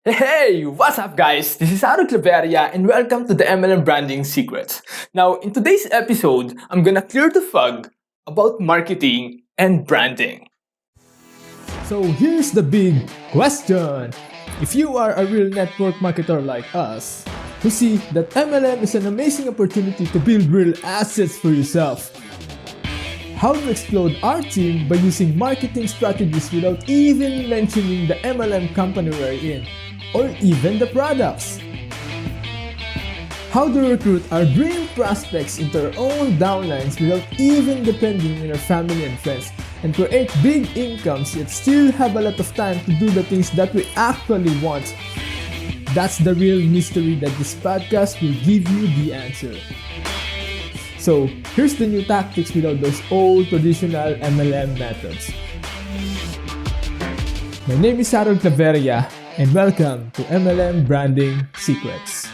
Hey, what's up guys? This is Claveria and welcome to the MLM Branding Secrets. Now, in today's episode, I'm gonna clear the fog about marketing and branding. So here's the big question. If you are a real network marketer like us, who see that MLM is an amazing opportunity to build real assets for yourself, how to explode our team by using marketing strategies without even mentioning the MLM company we're in, or even the products. How to recruit our dream prospects into our own downlines without even depending on our family and friends, and create big incomes yet still have a lot of time to do the things that we actually want. That's the real mystery that this podcast will give you the answer. So, here's the new tactics without those old traditional MLM methods. My name is Claveria, and welcome to MLM Branding Secrets.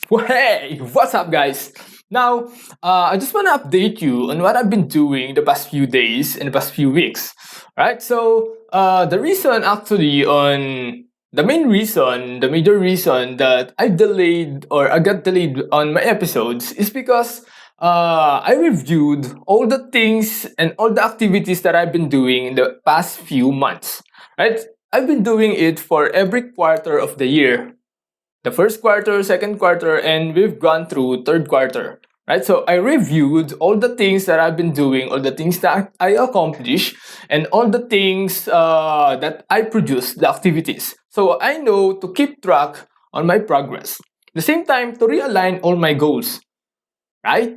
Hey, what's up guys? Now, I just want to update you on what I've been doing the past few days and the past few weeks. Right? So, the major reason that I got delayed on my episodes is because I reviewed all the things and all the activities that I've been doing in the past few months. Right? I've been doing it for every quarter of the year. The first quarter, second quarter, and we've gone through third quarter. Right? So I reviewed all the things that I've been doing, all the things that I accomplished, and all the things that I produced, the activities. So I know to keep track on my progress. At the same time, to realign all my goals. Right?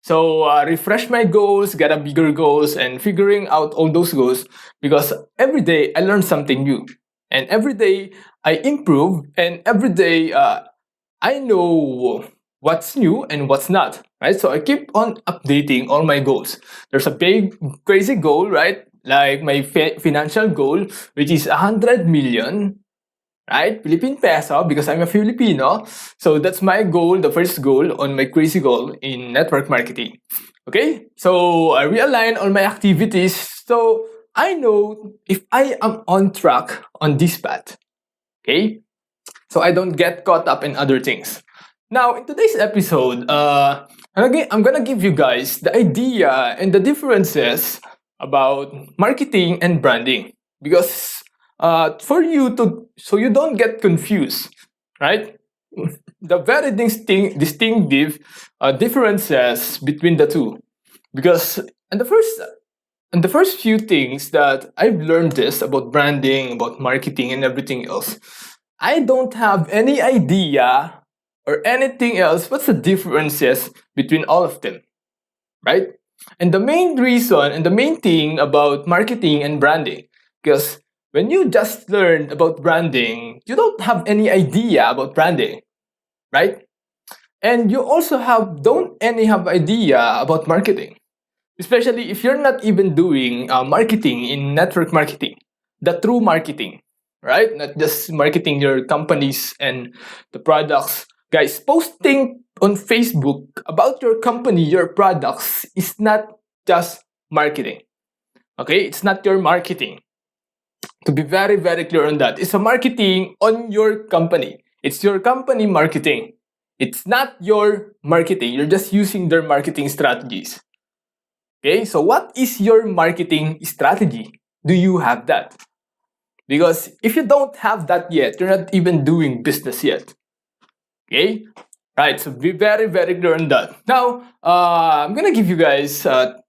So refresh my goals, get a bigger goals, and figuring out all those goals, because every day I learn something new. And every day I improve, and every day I know what's new and what's not, right? So I keep on updating all my goals. There's a big, crazy goal, right? Like my financial goal, which is 100 million, right? Philippine peso, because I'm a Filipino. So that's my goal, the first goal on my crazy goal in network marketing. Okay? So I realign all my activities. So I know if I am on track on this path. Okay? So I don't get caught up in other things. Now, in today's episode, I'm gonna give you guys the idea and the differences about marketing and branding, because so you don't get confused, right? The very distinctive differences between the two, because in the first few things that I've learned this about branding, about marketing, and everything else, I don't have any idea or anything else what's the differences between all of them, right? And the main reason and the main thing about marketing and branding, because when you just learn about branding, you don't have any idea about branding, right? And you also don't have idea about marketing, especially if you're not even doing marketing in network marketing, the true marketing, right? Not just marketing your companies and the products. Guys, posting on Facebook about your company, your products is not just marketing. Okay? It's not your marketing. To be very, very clear on that, it's a marketing on your company. It's your company marketing. It's not your marketing. You're just using their marketing strategies. Okay? So what is your marketing strategy? Do you have that? Because if you don't have that yet, you're not even doing business yet. Okay? Right, so be very, very clear on that. Now, I'm gonna give you guys a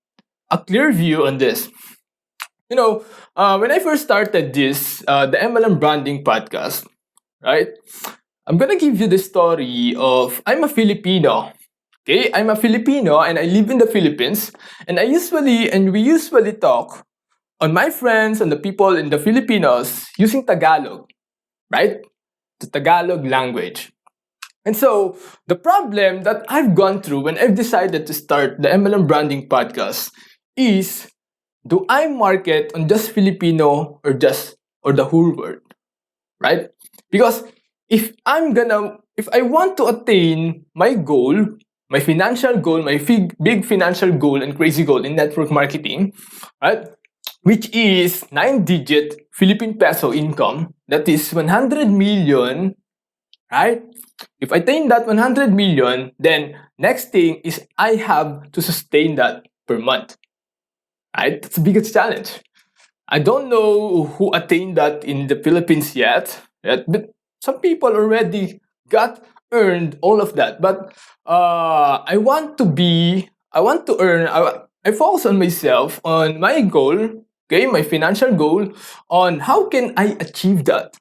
clear view on this. When I first started the MLM Branding Podcast, right? I'm gonna give you the story of I'm a Filipino. Okay, I'm a Filipino and I live in the Philippines, and we usually talk on my friends and the people in the Filipinos using Tagalog, right? The Tagalog language. And so the problem that I've gone through when I've decided to start the MLM Branding Podcast is, do I market on just Filipino or the whole world, right? Because if I want to attain my goal, my financial goal, my big financial goal and crazy goal in network marketing, right? which is 9-digit Philippine peso income. That is 100 million, right? If I attain that 100 million, then next thing is I have to sustain that per month, right? That's the biggest challenge. I don't know who attained that in the Philippines yet, but some people already got earned all of that. But I want to earn. I focus on myself, on my goal, okay, my financial goal, on how can I achieve that.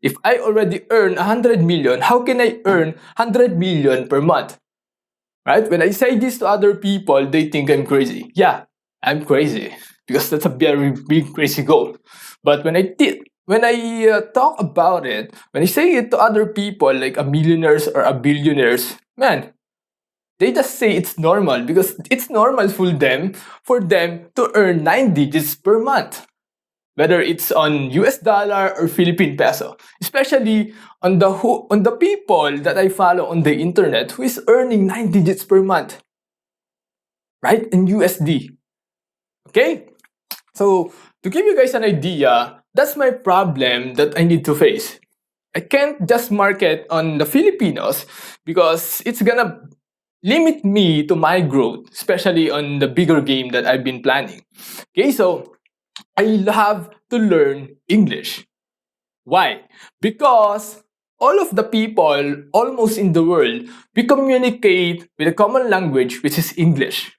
If I already earn 100 million, how can I earn 100 million per month? Right? When I say this to other people, they think I'm crazy. Yeah, I'm crazy because that's a very big crazy goal. But when I talk about it, when I say it to other people like a millionaires or a billionaires, man, they just say it's normal because it's normal for them to earn 9 digits per month, whether it's on US dollar or Philippine peso. Especially on the people that I follow on the internet who is earning 9 digits per month, right? In USD. Okay? So to give you guys an idea, that's my problem that I need to face. I can't just market on the Filipinos because it's gonna limit me to my growth, especially on the bigger game that I've been planning. Okay, so I have to learn English. Why? Because all of the people almost in the world, we communicate with a common language which is English,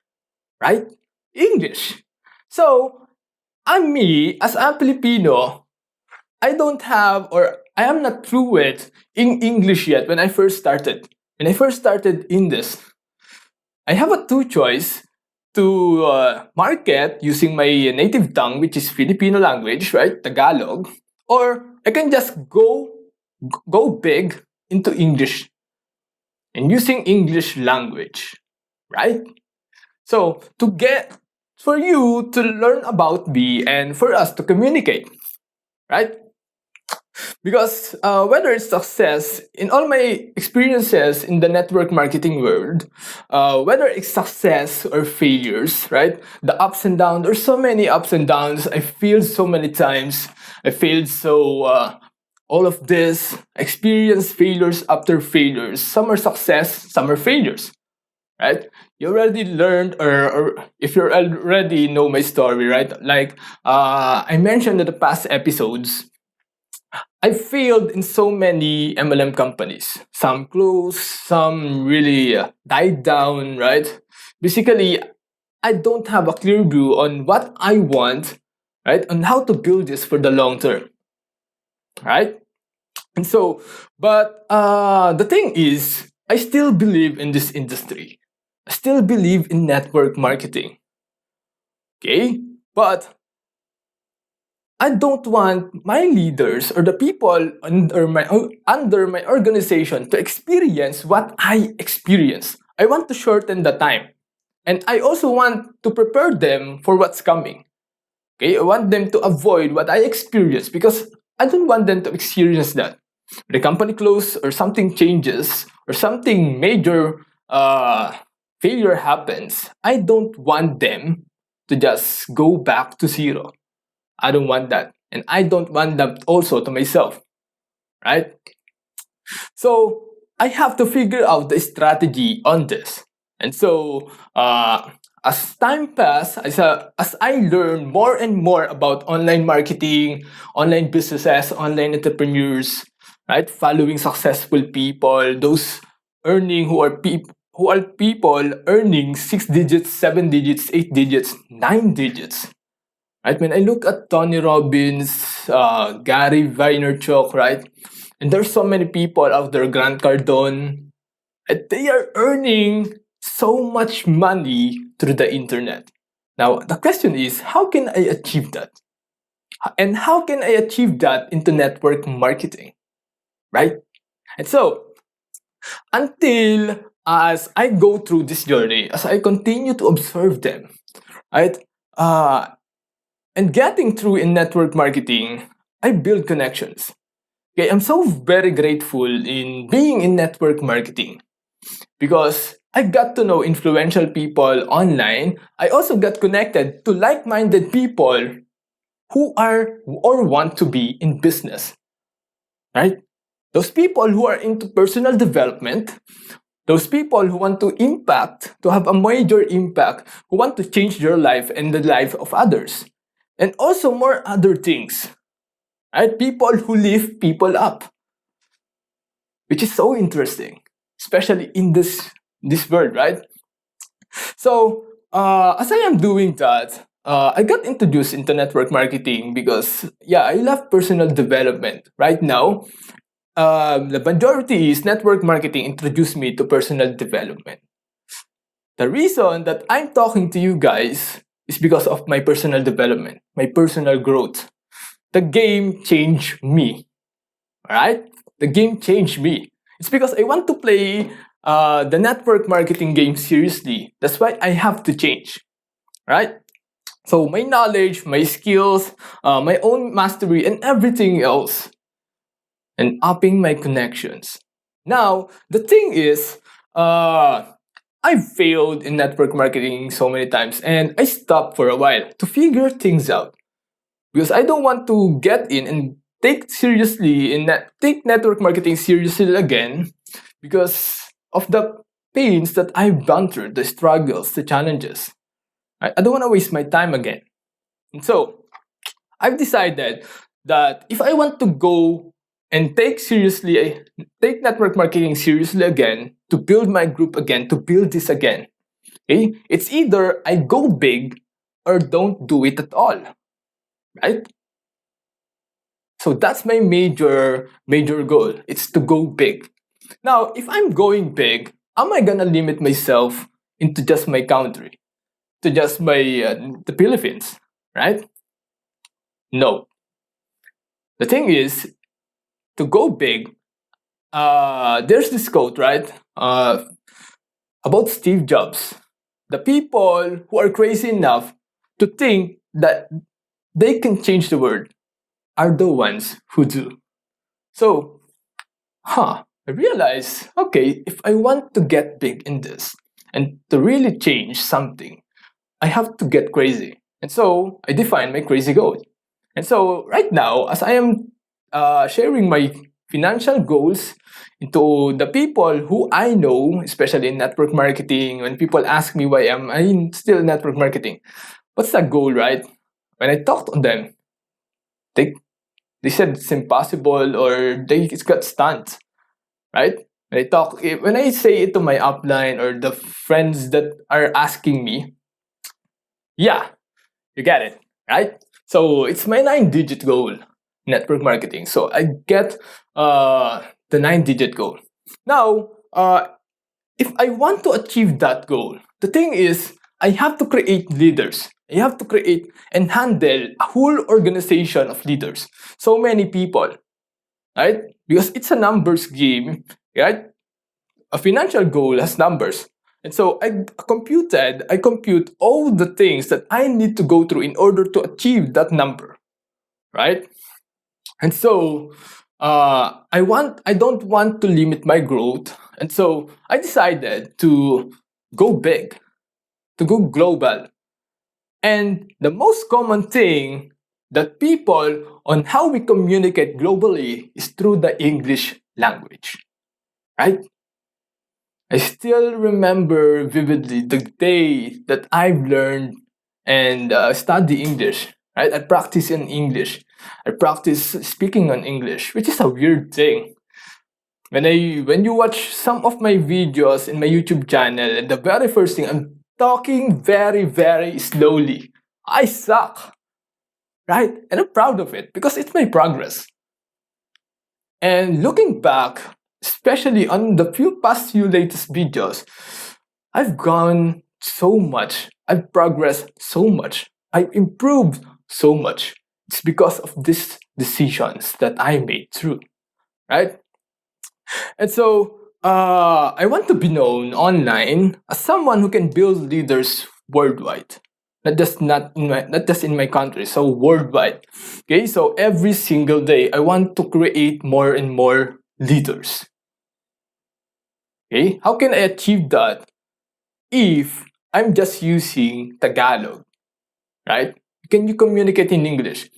right? English. So, as a Filipino, I don't have or I am not fluent in English yet when I first started. When I first started in this, I have a two choice to market using my native tongue, which is Filipino language, right? Tagalog. Or I can just go big into English and using English language, right? So for you to learn about me and for us to communicate, right? Because whether it's success in all my experiences in the network marketing world, whether it's success or failures, right? The ups and downs, there's so many ups and downs. I failed so many times. I failed so all of this, experience failures after failures. Some are success, some are failures, right? You already learned, or if you already know my story, right? Like I mentioned in the past episodes, I failed in so many MLM companies. Some closed, some really died down, right? Basically, I don't have a clear view on what I want, right? On how to build this for the long term, right? And so, but the thing is, I still believe in this industry. I still believe in network marketing. Okay? But I don't want my leaders or the people under my organization to experience what I experience. I want to shorten the time. And I also want to prepare them for what's coming. Okay? I want them to avoid what I experience because I don't want them to experience that. When the company closes or something changes or something major failure happens, I don't want them to just go back to zero. I don't want that. And I don't want that also to myself. Right? So I have to figure out the strategy on this. And so as time passes, as I learn more and more about online marketing, online businesses, online entrepreneurs, right? Following successful people, those earning who are people earning 6 digits, 7 digits, 8 digits, 9 digits. Right? When I look at Tony Robbins, Gary Vaynerchuk, right? And there's so many people out there, Grant Cardone, and they are earning so much money through the internet. Now, the question is, how can I achieve that? And how can I achieve that into network marketing? Right? And so, until as I go through this journey, as I continue to observe them, right? And getting through in network marketing, I build connections. Okay, I'm so very grateful in being in network marketing because I got to know influential people online. I also got connected to like-minded people who are or want to be in business, right? Those people who are into personal development, those people who want to impact, to have a major impact, who want to change their life and the life of others. And also more other things, right? People who lift people up, which is so interesting, especially in this world, right? So as I am doing that, I got introduced into network marketing because yeah, I love personal development. Right now, the majority is network marketing introduced me to personal development. The reason that I'm talking to you guys is because of my personal development, my personal growth. The game changed me. Alright? The game changed me. It's because I want to play the network marketing game seriously. That's why I have to change. Right? So my knowledge, my skills, my own mastery, and everything else, and upping my connections. Now, the thing is, I failed in network marketing so many times, and I stopped for a while to figure things out because I don't want to get in and take network marketing seriously again because of the pains that I've gone through, the struggles, the challenges. I don't want to waste my time again. And so I've decided that if I want to go and take network marketing seriously again, to build my group again, to build this again, okay, it's either I go big or don't do it at all, right? So that's my major goal. It's to go big. Now, if I'm going big, am I gonna limit myself into just my country, to just my the Philippines, right? No. The thing is, to go big, there's this quote, right? About Steve Jobs. The people who are crazy enough to think that they can change the world are the ones who do. So, I realized, okay, if I want to get big in this and to really change something, I have to get crazy. And so I defined my crazy goal. And so right now, as I am sharing my financial goals into the people who I know, especially in network marketing, when people ask me why am I still in network marketing, what's the goal, right? When I talk to them, they they said it's impossible or they got stunned, right? When I say it to my upline or the friends that are asking me, yeah, you get it, right? So it's my 9-digit goal, network marketing. So I get the 9-digit goal. Now, if I want to achieve that goal, the thing is, I have to create leaders. I have to create and handle a whole organization of leaders. So many people, right? Because it's a numbers game, right? A financial goal has numbers. And so I compute all the things that I need to go through in order to achieve that number, right? And so I don't want to limit my growth. And so I decided to go big, to go global. And the most common thing that people on how we communicate globally is through the English language, right? I still remember vividly the day that I've learned and study English. Right, I practice in English. I practice speaking on English, which is a weird thing. When you watch some of my videos in my YouTube channel, the very first thing I'm talking very slowly. I suck, right? And I'm proud of it because it's my progress. And looking back, especially on the past few latest videos, I've gone so much. I've progressed so much. I've improved so much. It's because of these decisions that I made through, right? And so I want to be known online as someone who can build leaders worldwide. Not just in my country, so worldwide. Okay, so every single day I want to create more and more leaders. Okay, how can I achieve that if I'm just using Tagalog, right? can you communicate in English?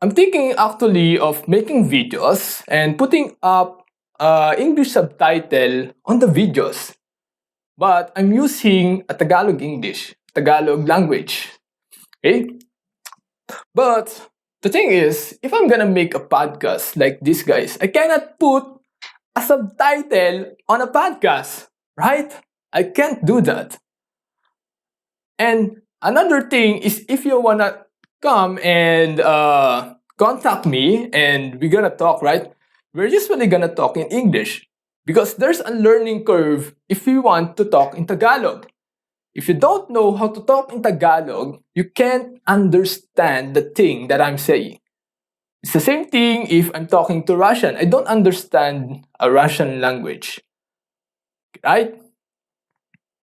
I'm thinking actually of making videos and putting up English subtitle on the videos. But I'm using a Tagalog English, Tagalog language. Okay? But the thing is, if I'm gonna make a podcast like this, guys, I cannot put a subtitle on a podcast, right? I can't do that. And another thing is, if you wanna come and contact me and we're gonna talk, right? We're usually gonna talk in English because there's a learning curve if you want to talk in Tagalog. If you don't know how to talk in Tagalog, you can't understand the thing that I'm saying. It's the same thing if I'm talking to Russian. I don't understand a Russian language, right?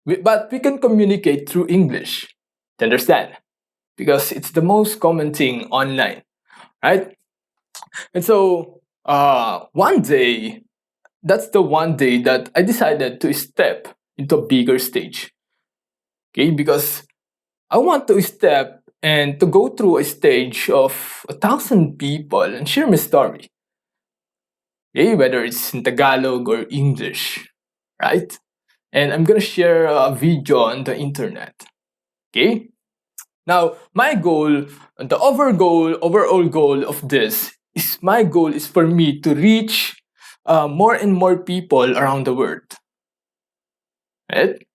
But we can communicate through English. To understand? Because it's the most common thing online, right? And so, one day, that's the one day that I decided to step into a bigger stage. Okay, because I want to step and to go through a stage of 1,000 people and share my story. Okay, whether it's in Tagalog or English, right? And I'm gonna share a video on the internet. Okay? Now, my goal, the overall goal of this is my goal is for me to reach more and more people around the world. Right?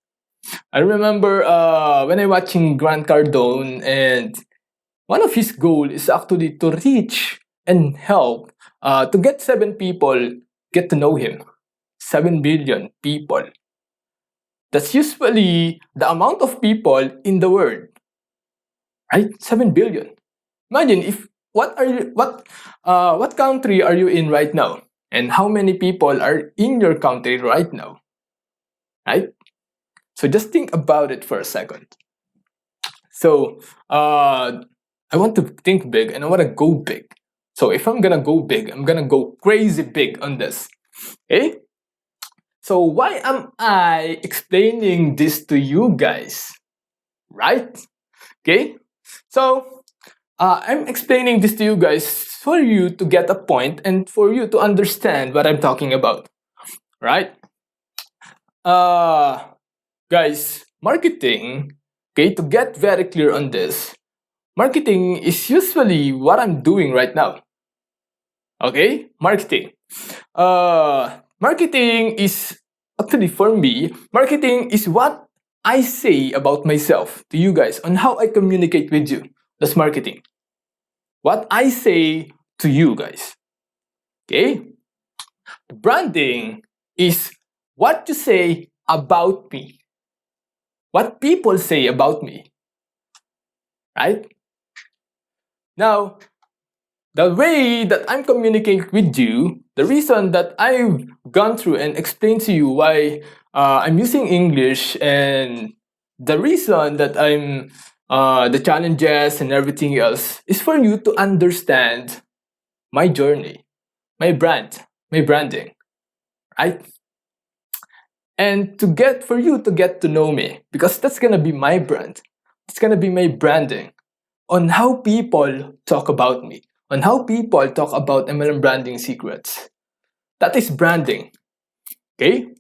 I remember when I watching Grant Cardone, and one of his goal is actually to reach and help to get 7 people get to know him. 7 billion people. That's usually the amount of people in the world, right? 7 billion. Imagine if what country are you in right now, and how many people are in your country right now, right? So just think about it for a second. So I want to think big and I want to go big. So if I'm gonna go big, I'm gonna go crazy big on this. Okay? So why am I explaining this to you guys? Right? Okay? So I'm explaining this to you guys for you to get a point and for you to understand what I'm talking about. Right? Uh Guys, marketing, okay, to get very clear on this, marketing is usually what I'm doing right now. Okay? Marketing. Marketing is actually for me, marketing is what I say about myself to you guys on how I communicate with you. That's marketing. What I say to you guys. Okay? Branding is what you say about me. What people say about me. Right? Now, the way that I'm communicating with you, the reason that I've gone through and explained to you why I'm using English, and the reason that I'm the challenges and everything else is for you to understand my journey, my brand, my branding, right? And to get for you to get to know me, because that's gonna be my brand. It's gonna be my branding on how people talk about me, on how people talk about MLM branding secrets. That is branding. Okay?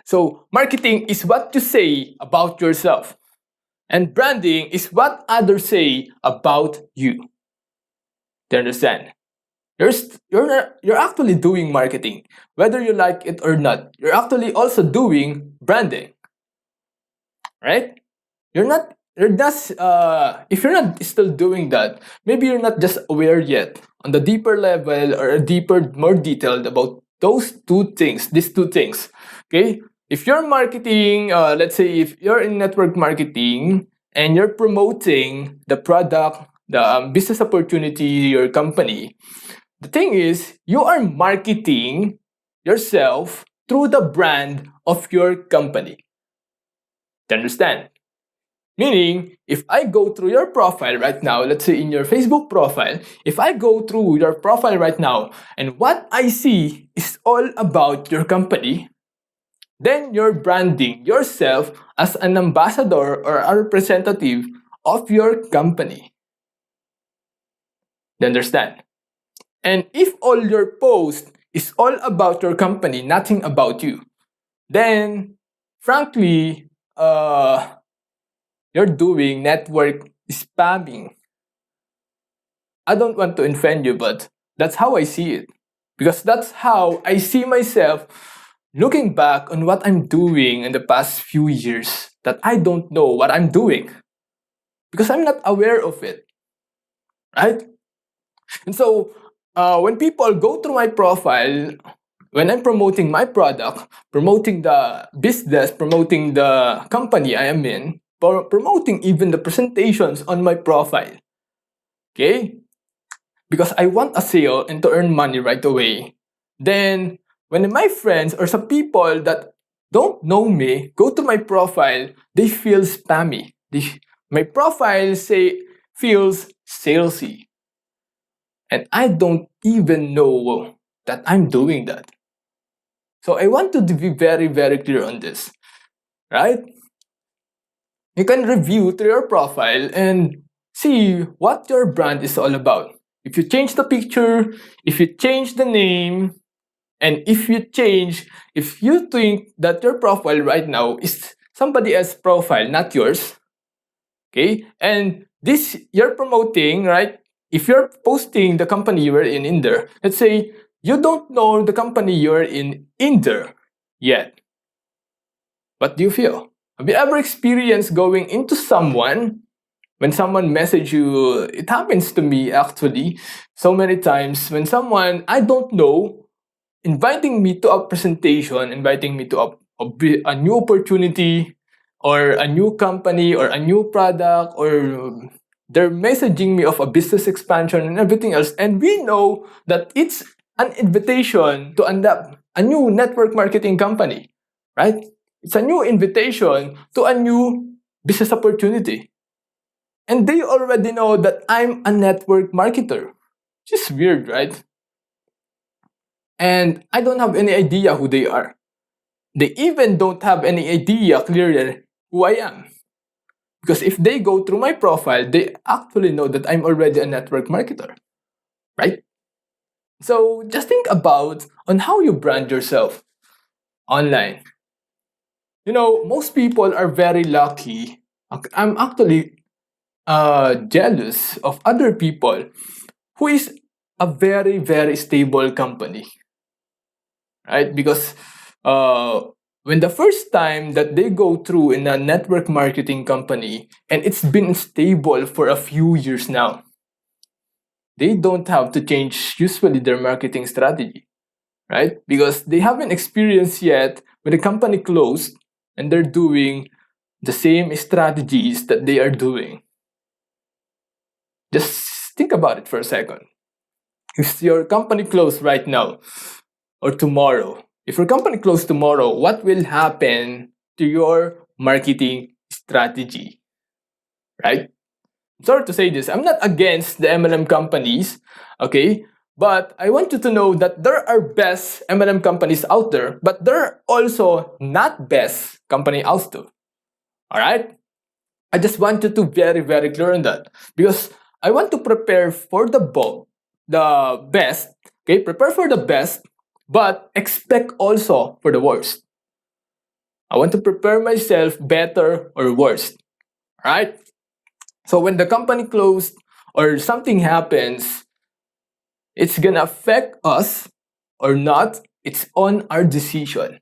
So marketing is what you say about yourself. And branding is what others say about you. Do you understand? You're actually doing marketing. Whether you like it or not, you're actually also doing branding. Right? You're just if you're not still doing that, maybe you're not just aware yet on the deeper level or a deeper, more detailed about these two things. Okay? If you're marketing, let's say if you're in network marketing and you're promoting the product, the business opportunity, your company, the thing is, you are marketing yourself through the brand of your company. Do you understand? Meaning, if I go through your profile right now, let's say in your Facebook profile, if I go through your profile right now and what I see is all about your company, then you're branding yourself as an ambassador or a representative of your company. You understand? And if all your post is all about your company, nothing about you, then frankly, you're doing network spamming. I don't want to offend you, but that's how I see it. Because that's how I see myself looking back on what I'm doing in the past few years that I don't know what I'm doing because I'm not aware of it, right? And so when people go through my profile, when I'm promoting my product, promoting the business, promoting the company I am in, promoting even the presentations on my profile, okay? Because I want a sale and to earn money right away. Then, when my friends or some people that don't know me go to my profile, they feel spammy. My profile say feels salesy, and I don't even know that I'm doing that. So I want to be very, very clear on this, right? You can review through your profile and see what your brand is all about. If you change the picture, if you change the name, and if you think that your profile right now is somebody else's profile, not yours, okay? And this you're promoting, right? If you're posting the company you are in there, let's say you don't know the company you're in there yet. What do you feel? Have you ever experienced going into someone when someone message you? It happens to me actually so many times when someone I don't know inviting me to a presentation, inviting me to a new opportunity or a new company or a new product or they're messaging me of a business expansion and everything else. And we know that it's an invitation to a new network marketing company, right? It's a new invitation to a new business opportunity. And they already know that I'm a network marketer. Which is weird, right? And I don't have any idea who they are. They even don't have any idea clearly who I am. Because if they go through my profile, they actually know that I'm already a network marketer, right? So just think about on how you brand yourself online. You know, most people are very lucky. I'm actually jealous of other people who is a very, very stable company, right? Because uh, when the first time that they go through in a network marketing company and it's been stable for a few years now, they don't have to change usually their marketing strategy, right? Because they haven't experienced yet when the company closed and they're doing the same strategies that they are doing. Just think about it for a second. If your company closed right now or tomorrow, if your company closed tomorrow, what will happen to your marketing strategy, right? Sorry to say this, I'm not against the MLM companies, okay? But I want you to know that there are best MLM companies out there, but there are also not best company out there. All right? I just want you to very, very clear on that because I want to prepare for the best. Okay, prepare for the best, but expect also for the worst. I want to prepare myself better or worse. Right? So when the company closed or something happens, it's gonna affect us or not. It's on our decision.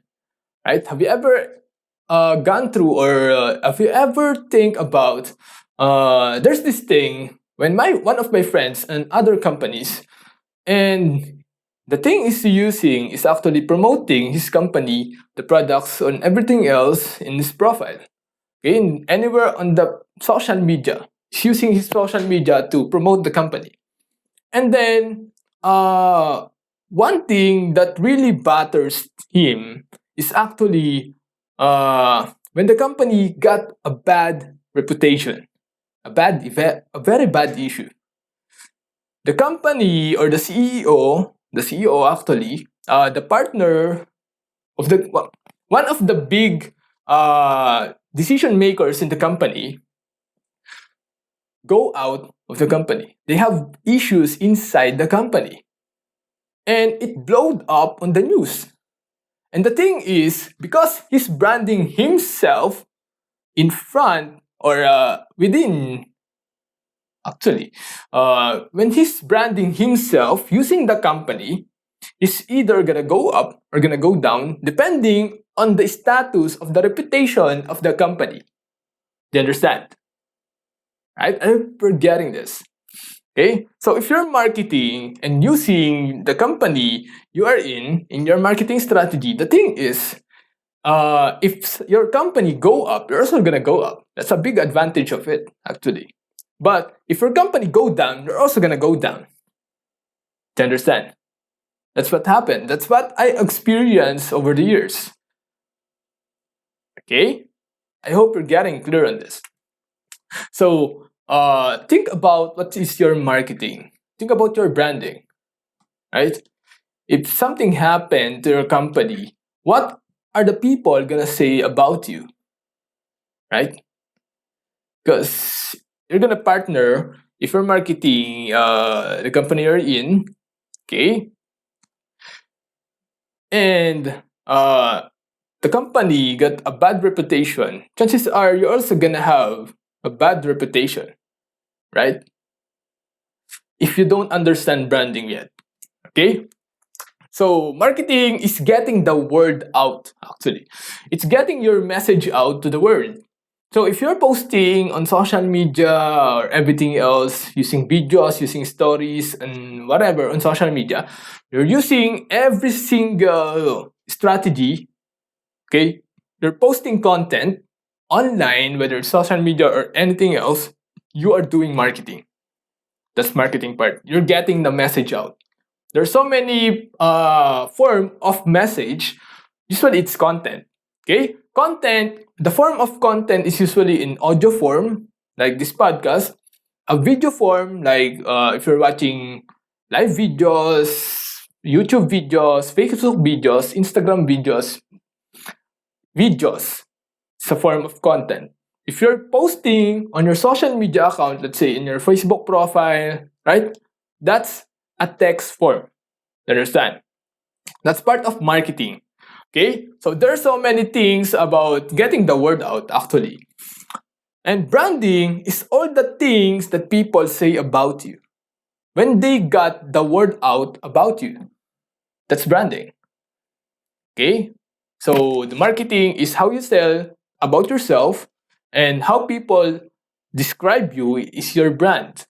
Right? Have you ever gone through or have you ever think about there's this thing when my one of my friends and other companies and the thing is using is actually promoting his company, the products and everything else in his profile. Okay, anywhere on the social media. He's using his social media to promote the company. And then one thing that really bothers him is actually when the company got a bad reputation, a very bad issue. The company or the CEO actually, the partner of one of the big decision makers in the company go out of the company. They have issues inside the company. And it blowed up on the news. And the thing is, because he's branding himself in front or within, actually, when he's branding himself using the company, he's either gonna go up or gonna go down depending on the status of the reputation of the company. Do you understand? Right? I'm forgetting this. Okay? So if you're marketing and using the company you are in your marketing strategy, the thing is, if your company go up, you're also gonna go up. That's a big advantage of it, actually. But if your company go down, you're also gonna go down. Do you understand? That's what happened. That's what I experienced over the years. Okay? I hope you're getting clear on this. So think about what is your marketing. Think about your branding, right? If something happened to your company, what are the people gonna say about you, right? Because you're gonna partner if you're marketing the company you're in, okay, and the company got a bad reputation. Chances are you're also gonna have a bad reputation, right? If you don't understand branding yet, okay. So marketing is getting the word out, actually. It's getting your message out to the world. So if you're posting on social media or everything else, using videos, using stories, and whatever on social media, you're using every single strategy, okay? You're posting content online, whether it's social media or anything else, you are doing marketing. That's marketing part. You're getting the message out. There's so many form of message. Usually it's content. Okay? Content, the form of content is usually in audio form, like this podcast, a video form, like if you're watching live videos, YouTube videos, Facebook videos, Instagram videos, videos. It's a form of content. If you're posting on your social media account, let's say in your Facebook profile, right? That's a text form. Understand? That's part of marketing. Okay? So there's so many things about getting the word out actually. And branding is all the things that people say about you. When they got the word out about you, that's branding. Okay? So the marketing is how you sell about yourself, and how people describe you is your brand.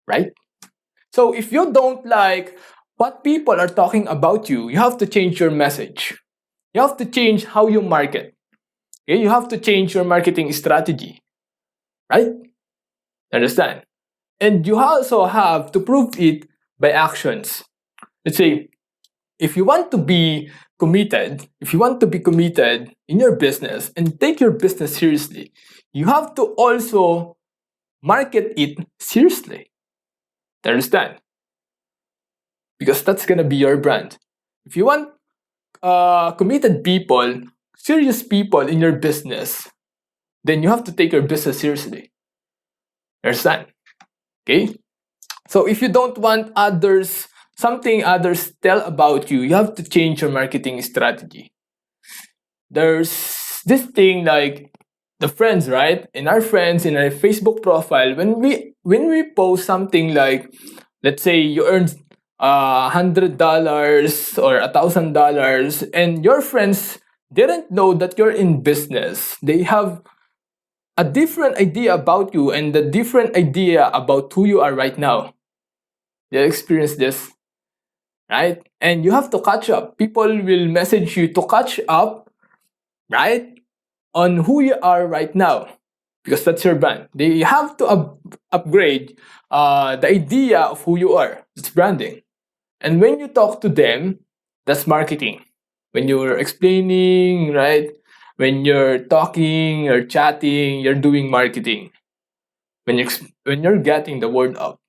Right? So if you don't like what people are talking about you, you have to change your message. You have to change how you market. Okay? You have to change your marketing strategy. Right? Understand? And you also have to prove it by actions. Let's say, if you want to be if you want to be committed in your business and take your business seriously, you have to also market it seriously. Understand? Because that's gonna be your brand. If you want committed people, serious people in your business, then you have to take your business seriously. Understand? Okay? So if you don't want something others tell about you, you have to change your marketing strategy. There's this thing like the friends, right? In our friends, in our Facebook profile, when we post something like, let's say you earned $100 or $1,000, and your friends didn't know that you're in business. They have a different idea about you and a different idea about who you are right now. You experience this, right? And you have to catch up. People will message you to catch up, right? On who you are right now, because that's your brand. They have to upgrade the idea of who you are. It's branding. And when you talk to them, that's marketing. When you're explaining, right? When you're talking or chatting, you're doing marketing. When you're getting the word out,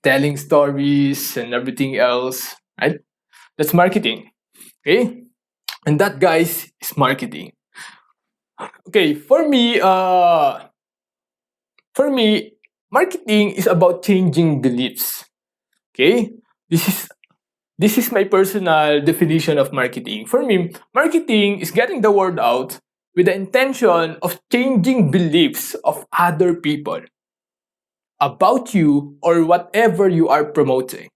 telling stories and everything else, right? That's marketing. Okay? And that, guys, is marketing. Okay, for me, For me, marketing is about changing beliefs. Okay? This is this is my personal definition of marketing. For me, marketing is getting the word out with the intention of changing beliefs of other people about you or whatever you are promoting.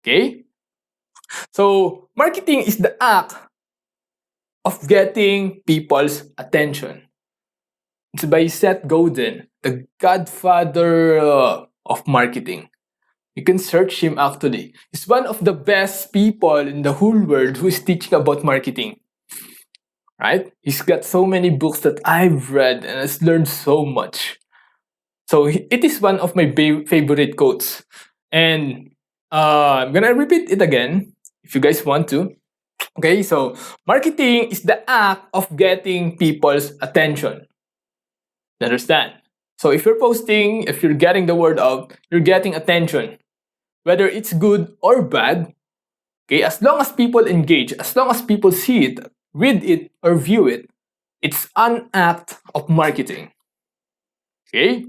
Okay? So, marketing is the act of getting people's attention. It's by Seth Godin, the godfather of marketing. You can search him actually. He's one of the best people in the whole world who is teaching about marketing. Right? He's got so many books that I've read and has learned so much. So it is one of my favorite quotes. And I'm gonna repeat it again if you guys want to. Okay, so marketing is the act of getting people's attention. You understand? So if you're posting, if you're getting the word out, you're getting attention. Whether it's good or bad, okay, as long as people engage, as long as people see it, read it, or view it, it's an act of marketing. Okay?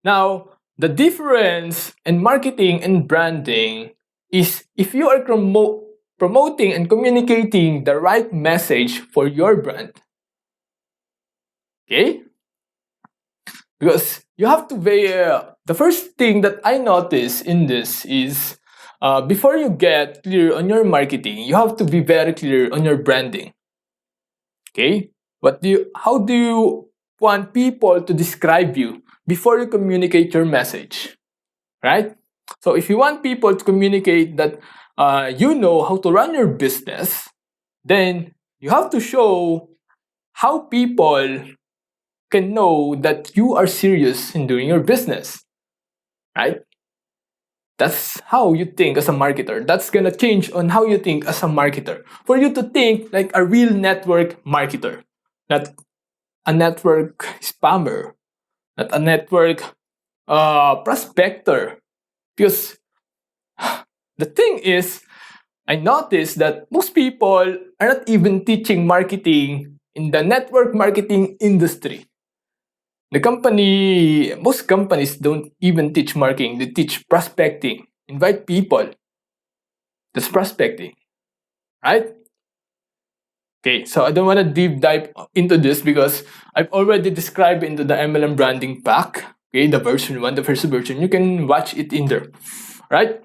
Now, the difference in marketing and branding is if you are promoting and communicating the right message for your brand. Okay? Because you have to be, the first thing that I notice in this is before you get clear on your marketing, you have to be very clear on your branding. Okay? How do you want people to describe you before you communicate your message? Right? So if you want people to communicate that you know how to run your business, then you have to show how people can know that you are serious in doing your business. Right? That's how you think as a marketer. That's gonna change on how you think as a marketer. For you to think like a real network marketer, not a network spammer, not a network prospector. Because the thing is, I noticed that most people are not even teaching marketing in the network marketing industry. Most companies don't even teach marketing, they teach prospecting. Invite people. That's prospecting, right? Okay, so I don't want to deep dive into this because I've already described into the MLM branding pack. Okay, the version 1, the first version. You can watch it in there, right?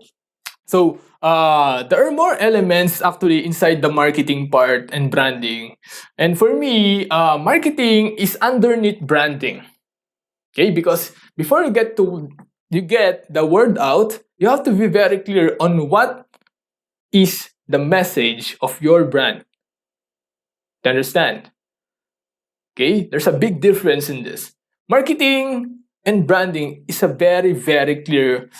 So there are more elements actually inside the marketing part and branding. And for me, marketing is underneath branding. Okay, because before you get the word out, you have to be very clear on what is the message of your brand. To understand? Okay, there's a big difference in this. Marketing and branding is a very, very clear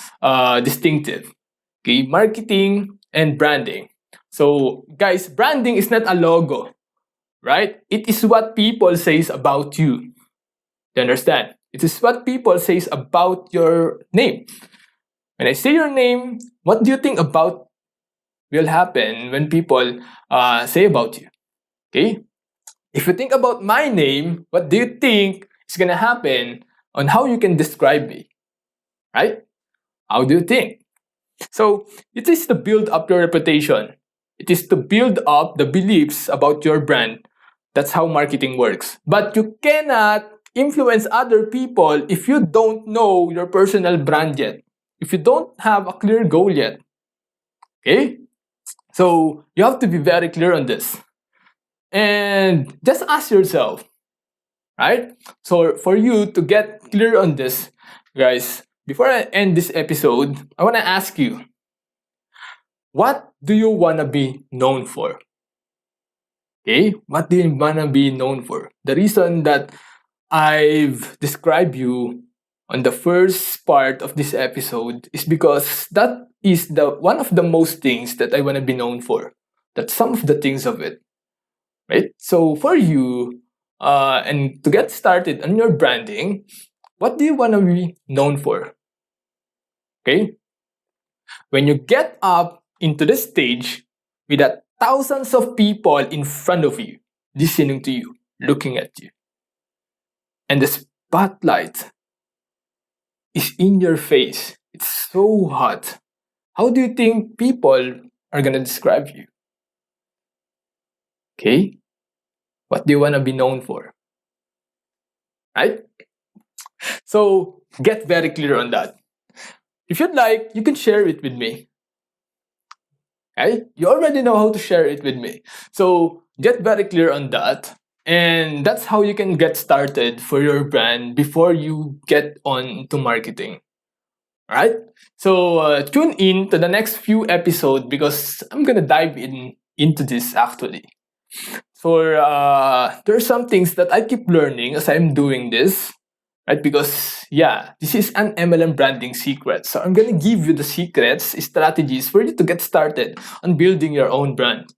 distinctive. Okay, marketing and branding. So, guys, branding is not a logo, right? It is what people says about you. You understand? It is what people says about your name. When I say your name, what do you think about will happen when people say about you? Okay? If you think about my name, what do you think is gonna happen on how you can describe me? Right? How do you think? So it is to build up your reputation. It is to build up the beliefs about your brand. That's how marketing works. But you cannot influence other people if you don't know your personal brand yet. If you don't have a clear goal yet. Okay? So you have to be very clear on this. And just ask yourself, right? So for you to get clear on this, guys, before I end this episode, I want to ask you, what do you want to be known for? Okay? What do you want to be known for? The reason that I've described you on the first part of this episode is because that is the one of the most things that I want to be known for. That's some of the things of it. Right? So for you, and to get started on your branding, what do you want to be known for? Okay? When you get up into the stage with thousands of people in front of you, listening to you, looking at you, and spotlight is in your face. It's so hot. How do you think people are gonna describe you? Okay? What do you wanna be known for? Right? So get very clear on that. If you'd like, you can share it with me. Right? You already know how to share it with me. So get very clear on that. And that's how you can get started for your brand before you get on to marketing. Alright? So tune in to the next few episodes because I'm gonna dive into this actually. For there are some things that I keep learning as I'm doing this, right? Because yeah, this is an MLM branding secret. So I'm gonna give you the secrets, strategies for you to get started on building your own brand.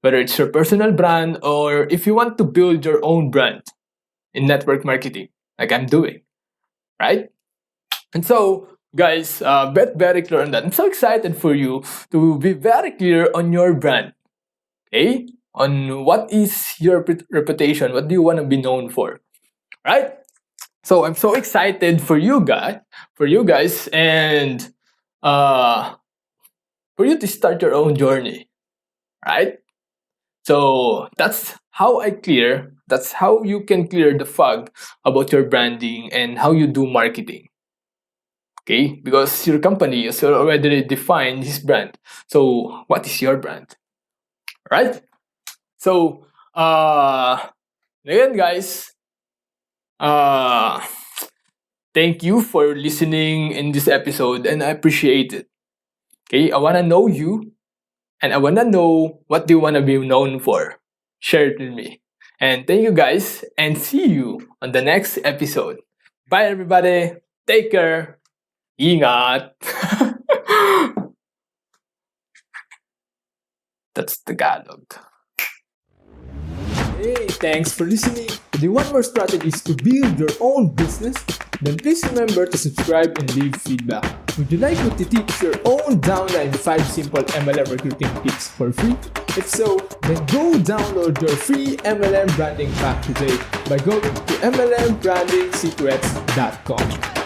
Whether it's your personal brand or if you want to build your own brand in network marketing, like I'm doing, right? And so, guys, get very clear on that. I'm so excited for you to be very clear on your brand, okay? On what is your reputation, what do you want to be known for, right? So I'm so excited for you guys, and uh, for you to start your own journey, right? So that's how you can clear the fog about your branding and how you do marketing. Okay? Because your company has already defined his brand. So what is your brand? Right? So again guys, uh thank you for listening in this episode and I appreciate it. Okay? I wanna know you and I wanna know what do you wanna be known for. Share it with me. And thank you guys and see you on the next episode. Bye everybody. Take care. Ingat. That's Tagalog. Hey, thanks for listening. Do you want more strategies to build your own business? Then please remember to subscribe and leave feedback. Would you like me to teach your own downline 5 simple MLM recruiting tips for free? If so, then go download your free MLM branding pack today by going to mlmbranding secrets.com.